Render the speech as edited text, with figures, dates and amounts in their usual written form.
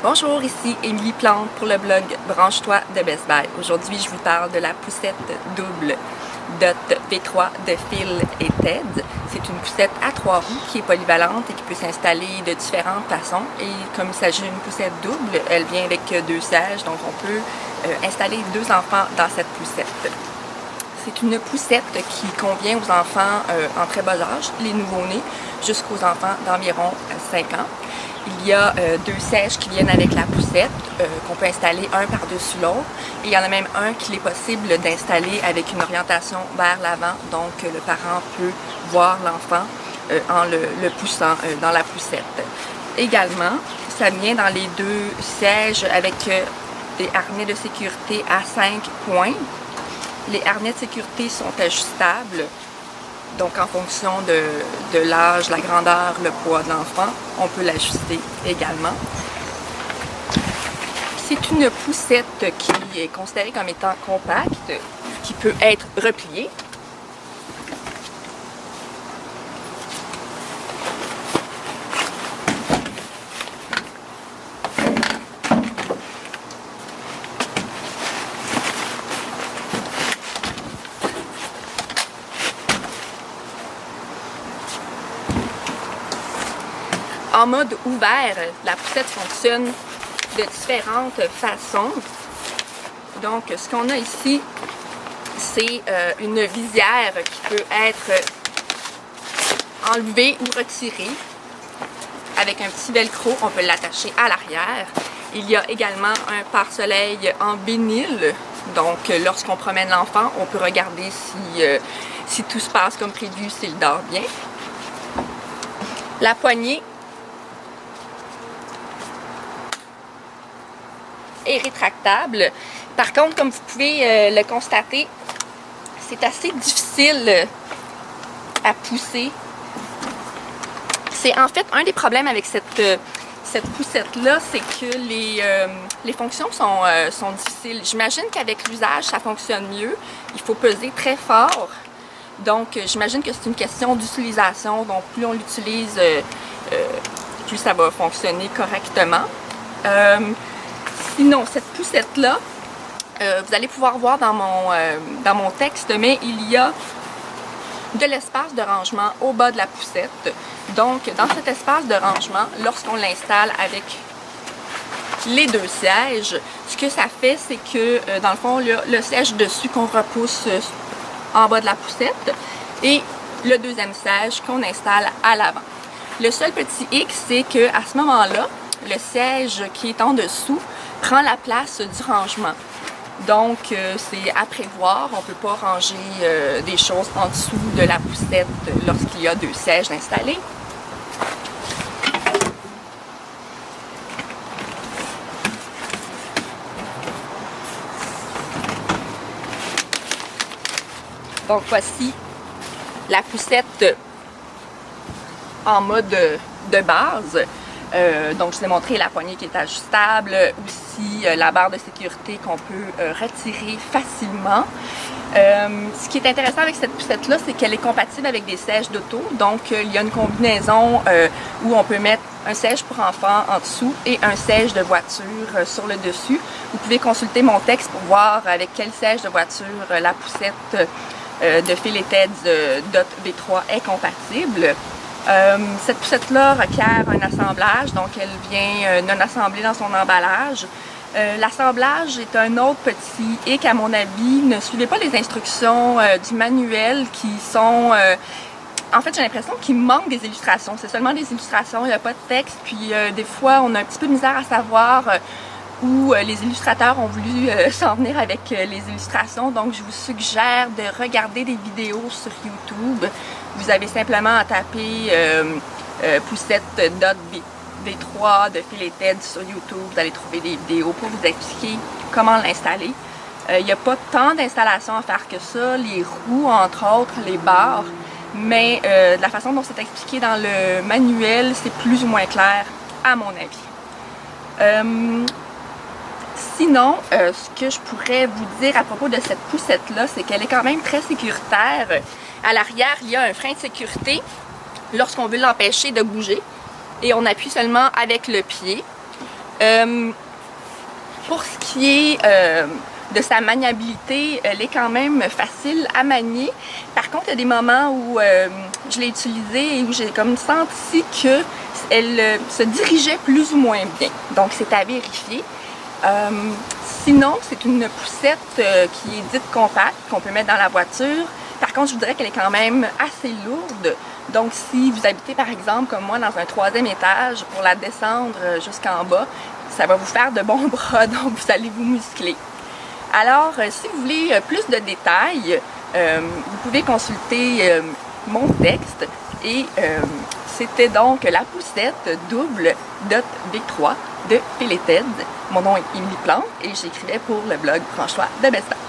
Bonjour, ici Émilie Plante pour le blog Branche-toi de Best Buy. Aujourd'hui, je vous parle de la poussette double DOT V3 de Phil et Ted. C'est une poussette à 3 roues qui est polyvalente et qui peut s'installer de différentes façons. Et comme il s'agit d'une poussette double, elle vient avec 2 sièges, donc on peut installer 2 enfants dans cette poussette. C'est une poussette qui convient aux enfants en très bas âge, les nouveau-nés, jusqu'aux enfants d'environ 5 ans. Il y a 2 sièges qui viennent avec la poussette, qu'on peut installer un par-dessus l'autre. Et il y en a même un qu'il est possible d'installer avec une orientation vers l'avant. Donc le parent peut voir l'enfant en le poussant dans la poussette. Également, ça vient dans les 2 sièges avec des harnais de sécurité à 5 points. Les harnais de sécurité sont ajustables. Donc, en fonction de l'âge, la grandeur, le poids de l'enfant, on peut l'ajuster également. C'est une poussette qui est considérée comme étant compacte, qui peut être repliée. En mode ouvert, la poussette fonctionne de différentes façons. Donc, ce qu'on a ici, c'est une visière qui peut être enlevée ou retirée. Avec un petit velcro, on peut l'attacher à l'arrière. Il y a également un pare-soleil en vinyle. Donc, lorsqu'on promène l'enfant, on peut regarder si tout se passe comme prévu, s'il dort bien. La poignée est rétractable. Par contre, comme vous pouvez le constater, c'est assez difficile à pousser. C'est en fait un des problèmes avec cette poussette-là, c'est que les fonctions sont difficiles. J'imagine qu'avec l'usage, ça fonctionne mieux. Il faut peser très fort. Donc, j'imagine que c'est une question d'utilisation. Donc, plus on l'utilise, plus ça va fonctionner correctement. Sinon, cette poussette-là, vous allez pouvoir voir dans mon texte, mais il y a de l'espace de rangement au bas de la poussette. Donc, dans cet espace de rangement, lorsqu'on l'installe avec les 2 sièges, ce que ça fait, c'est que, dans le fond, le siège dessus qu'on repousse en bas de la poussette et le 2e siège qu'on installe à l'avant. Le seul petit hic, c'est qu'à ce moment-là, le siège qui est en dessous prend la place du rangement. Donc, c'est à prévoir. On ne peut pas ranger des choses en dessous de la poussette lorsqu'il y a 2 sièges installés. Donc, voici la poussette en mode de base. Donc, je vous ai montré la poignée qui est ajustable, aussi la barre de sécurité qu'on peut retirer facilement. Ce qui est intéressant avec cette poussette-là, c'est qu'elle est compatible avec des sièges d'auto. Donc, il y a une combinaison où on peut mettre un siège pour enfants en dessous et un siège de voiture sur le dessus. Vous pouvez consulter mon texte pour voir avec quel siège de voiture la poussette de Phil et Ted DOT V3 est compatible. Cette poussette-là requiert un assemblage, donc elle vient non assemblée dans son emballage. L'assemblage est un autre petit hic à mon avis. Ne suivez pas les instructions du manuel qui sont... en fait, j'ai l'impression qu'il manque des illustrations. C'est seulement des illustrations, il n'y a pas de texte. Puis des fois, on a un petit peu de misère à savoir où les illustrateurs ont voulu s'en venir avec les illustrations. Donc, je vous suggère de regarder des vidéos sur YouTube. Vous avez simplement à taper poussette DOT V3 de Phil et Ted sur YouTube. Vous allez trouver des vidéos pour vous expliquer comment l'installer. Il n'y a pas tant d'installations à faire que ça. Les roues, entre autres, les barres. Mais de la façon dont c'est expliqué dans le manuel, c'est plus ou moins clair, à mon avis. Sinon, ce que je pourrais vous dire à propos de cette poussette-là, c'est qu'elle est quand même très sécuritaire. À l'arrière, il y a un frein de sécurité lorsqu'on veut l'empêcher de bouger. Et on appuie seulement avec le pied. Pour ce qui est de sa maniabilité, elle est quand même facile à manier. Par contre, il y a des moments où je l'ai utilisée et où j'ai comme senti qu'elle se dirigeait plus ou moins bien. Donc, c'est à vérifier. Sinon, c'est une poussette qui est dite compacte, qu'on peut mettre dans la voiture. Par contre, je voudrais qu'elle est quand même assez lourde. Donc, si vous habitez, par exemple, comme moi, dans un 3e étage, pour la descendre jusqu'en bas, ça va vous faire de bons bras, donc vous allez vous muscler. Alors, si vous voulez plus de détails, vous pouvez consulter mon texte et c'était donc la poussette double .V3 de Pelleted. Mon nom est Émilie Plante et j'écrivais pour le blog Franchois de Besta.